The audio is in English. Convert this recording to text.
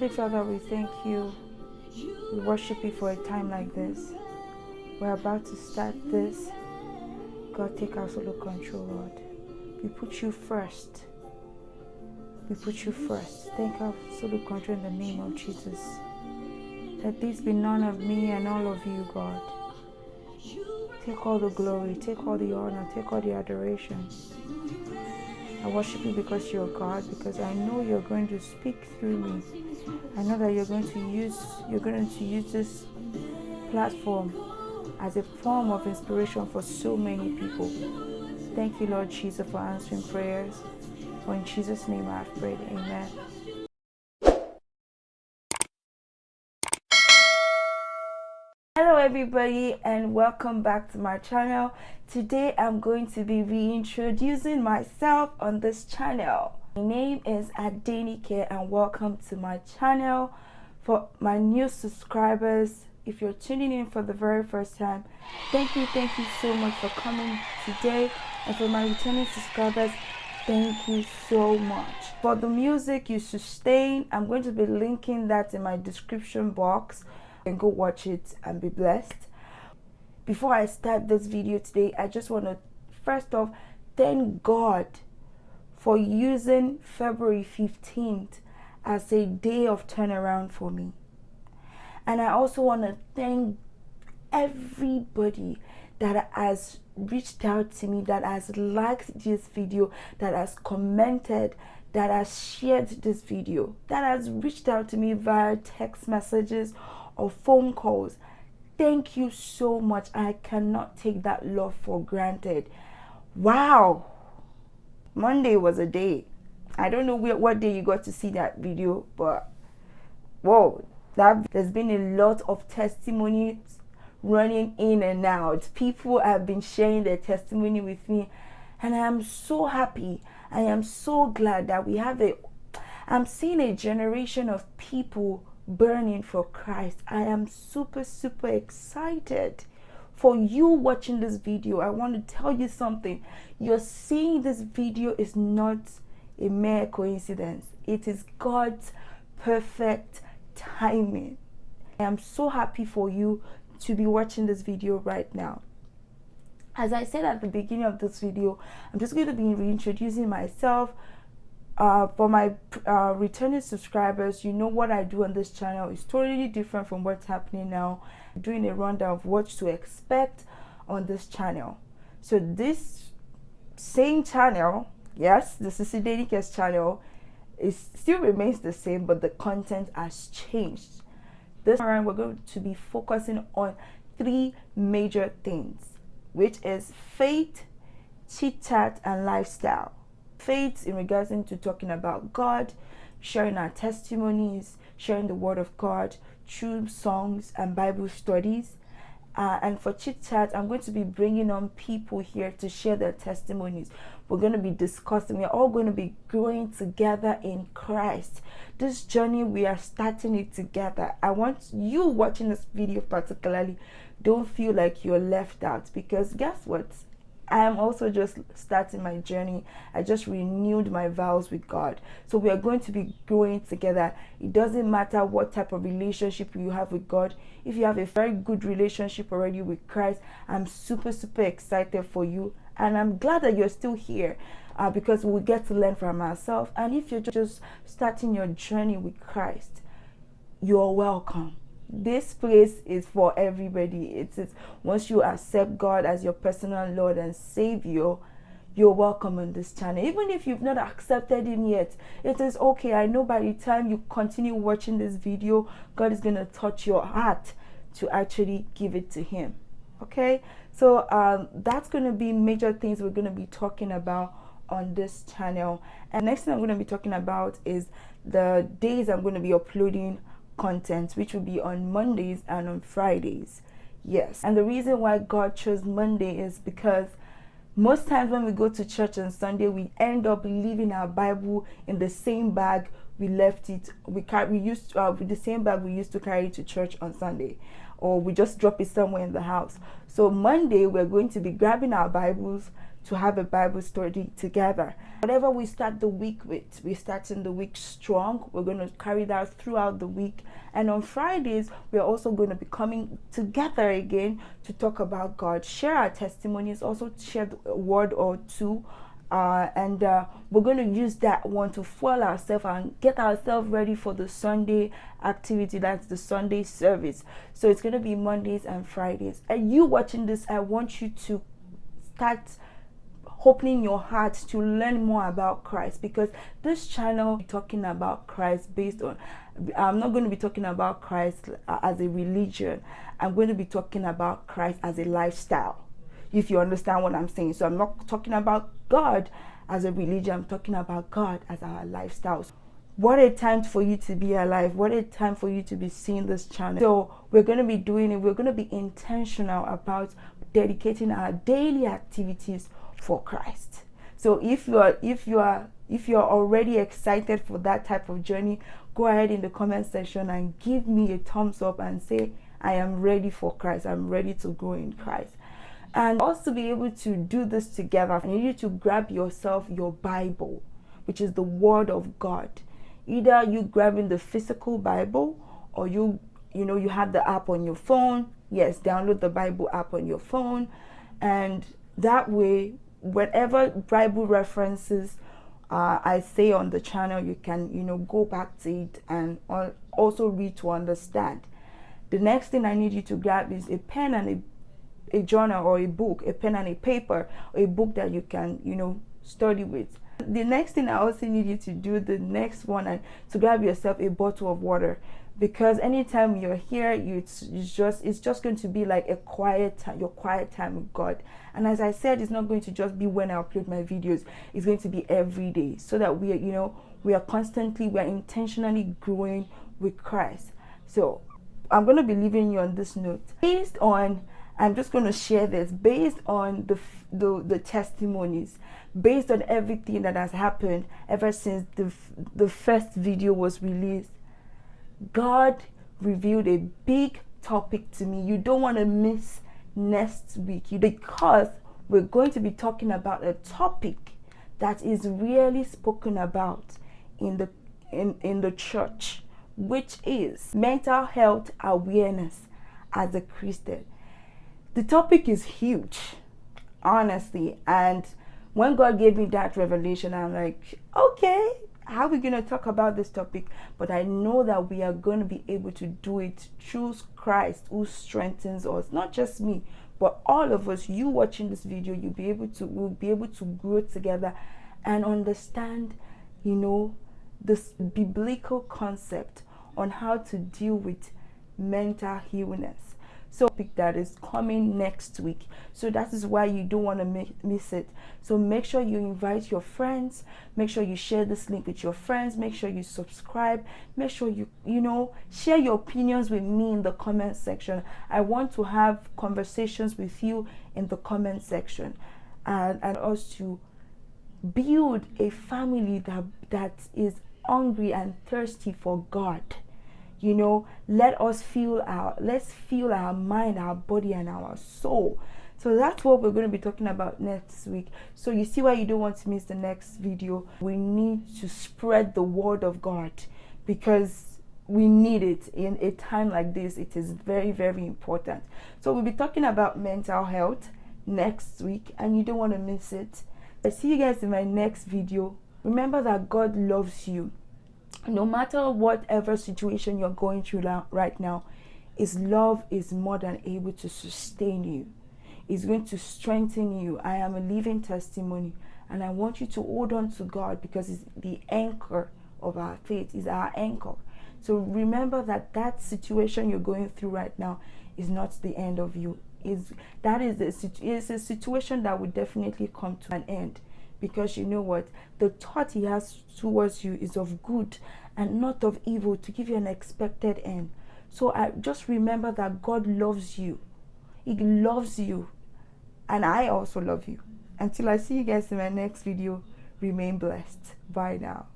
Heavenly Father, we thank you. We worship you for a time like this. We're about to start this. God, take absolute control, Lord. We put you first. We put you first. Take absolute control in the name of Jesus. Let this be none of me and all of you, God. Take all the glory, take all the honor, take all the adoration. I worship you because you're God, because I know you're going to speak through me. I know that you're going to use this platform as a form of inspiration for so many people. Thank you, Lord Jesus, for answering prayers. For in Jesus' name I have prayed. Amen. Hello everybody and welcome back to my channel. Today I'm going to be reintroducing myself on this channel. My name is Adenike and welcome to my channel. For my new subscribers, if you're tuning in for the very first time, thank you so much for coming today. And for my returning subscribers, thank you so much. For the music you sustain, I'm going to be linking that in my description box. And go watch it and be blessed. Before I start this video today, I just want to first off thank God for using February 15th as a day of turnaround for me. And I also want to thank everybody that has reached out to me, that has liked this video, that has commented, that has shared this video, that has reached out to me via text messages or phone calls. Thank you so much. I cannot take that love for granted. Wow, Monday was a day. I don't know what day you got to see that video, but whoa, there's been a lot of testimonies running in and out. People have been sharing their testimony with me, and I am so happy. I am so glad that I'm seeing a generation of people burning for Christ. I am super excited for you watching this video. I want to tell you something. You're seeing this video is not a mere coincidence. It is God's perfect timing. I am so happy for you to be watching this video right now. As I said at the beginning of this video, I'm just going to be reintroducing myself. For my returning subscribers, you know what I do on this channel is totally different from what's happening now. I'm doing a rundown of what to expect on this channel. So this same channel, yes, the Sisi Denike's channel, still remains the same, but the content has changed. This time we're going to be focusing on 3 major things, which is faith, chit chat, and lifestyle. Faith in regards into talking about God, sharing our testimonies, sharing the word of God through songs and Bible studies. And for chit chat, I'm going to be bringing on people here to share their testimonies. We're going to be discussing. We're all going to be growing together in Christ. This journey, we are starting it together. I want you watching this video particularly, don't feel like you're left out, because guess what? I am also just starting my journey. I just renewed my vows with God. So we are going to be growing together. It doesn't matter what type of relationship you have with God. If you have a very good relationship already with Christ, I'm super excited for you. And I'm glad that you're still here because we get to learn from ourselves. And if you're just starting your journey with Christ, you're welcome. This place is for everybody. It is once you accept God as your personal Lord and Savior, you're welcome on this channel. Even if you've not accepted Him yet, it is okay. I know by the time you continue watching this video, God is going to touch your heart to actually give it to Him. Okay, so that's going to be major things we're going to be talking about on this channel. And next thing I'm going to be talking about is the days I'm going to be uploading content, which will be on Mondays and on Fridays. Yes, and the reason why God chose Monday is because most times when we go to church on Sunday, we end up leaving our Bible in the same bag we left it. With the same bag we used to carry to church on Sunday, or we just drop it somewhere in the house. So Monday we're going to be grabbing our Bibles, to have a Bible study together. Whatever we start the week with, we're starting the week strong. We're going to carry that throughout the week. And on Fridays, we're also going to be coming together again to talk about God, share our testimonies, also share a word or two. And we're going to use that one to fuel ourselves and get ourselves ready for the Sunday activity. That's the Sunday service. So it's going to be Mondays and Fridays. And you watching this, I want you to start opening your heart to learn more about Christ, because this channel is talking about Christ based on, I'm not going to be talking about Christ as a religion. I'm going to be talking about Christ as a lifestyle, if you understand what I'm saying. So I'm not talking about God as a religion. I'm talking about God as our lifestyles. What a time for you to be alive. What a time for you to be seeing this channel. So we're going to be doing it. We're going to be intentional about dedicating our daily activities for Christ. So if you're already excited for that type of journey, go ahead in the comment section and give me a thumbs up and say, I am ready for Christ. I'm ready to grow in Christ. And also be able to do this together, I need you to grab yourself your Bible, which is the Word of God. Either you grabbing the physical Bible, or you have the app on your phone. Yes, download the Bible app on your phone, and that way, whatever Bible references I say on the channel, you can go back to it and also read to understand. The next thing I need you to grab is a pen and a journal or a book, a pen and a paper, or a book that you can study with. The next thing I also need you to do, the next one, and to grab yourself a bottle of water, because anytime you're here, it's just going to be like a quiet time, your quiet time with God. And as I said, it's not going to just be when I upload my videos. It's going to be every day, so that we are intentionally growing with Christ. So I'm going to be leaving you on this note. I'm just going to share this based on the testimonies, based on everything that has happened ever since the first video was released. God revealed a big topic to me. You don't want to miss next week, because we're going to be talking about a topic that is really spoken about in the church, which is mental health awareness as a Christian. The topic is huge, honestly, and when God gave me that revelation, I'm like, okay, how are we going to talk about this topic? But I know that we are going to be able to do it through Christ, who strengthens us. Not just me, but all of us. You watching this video, we'll be able to grow together and understand, this biblical concept on how to deal with mental illness. So that is coming next week. So that is why you don't want to miss it. So make sure you invite your friends. Make sure you share this link with your friends. Make sure you subscribe. Make sure you share your opinions with me in the comment section. I want to have conversations with you in the comment section, and also to build a family that is hungry and thirsty for God. Let's feel our mind, our body, and our soul. So that's what we're going to be talking about next week. So you see why you don't want to miss the next video. We need to spread the word of God, because we need it in a time like this. It is very, very important. So we'll be talking about mental health next week, and you don't want to miss it. I see you guys in my next video. Remember that God loves you. No matter whatever situation you're going through right now, His love is more than able to sustain you. It's going to strengthen you. I am a living testimony, and I want you to hold on to God, because it's the anchor of our faith. Is our anchor. So remember that situation you're going through right now is not the end of you. It's a situation that will definitely come to an end. Because you know what? The thought He has towards you is of good and not of evil, to give you an expected end. So I just remember that God loves you. He loves you. And I also love you. Until I see you guys in my next video, remain blessed. Bye now.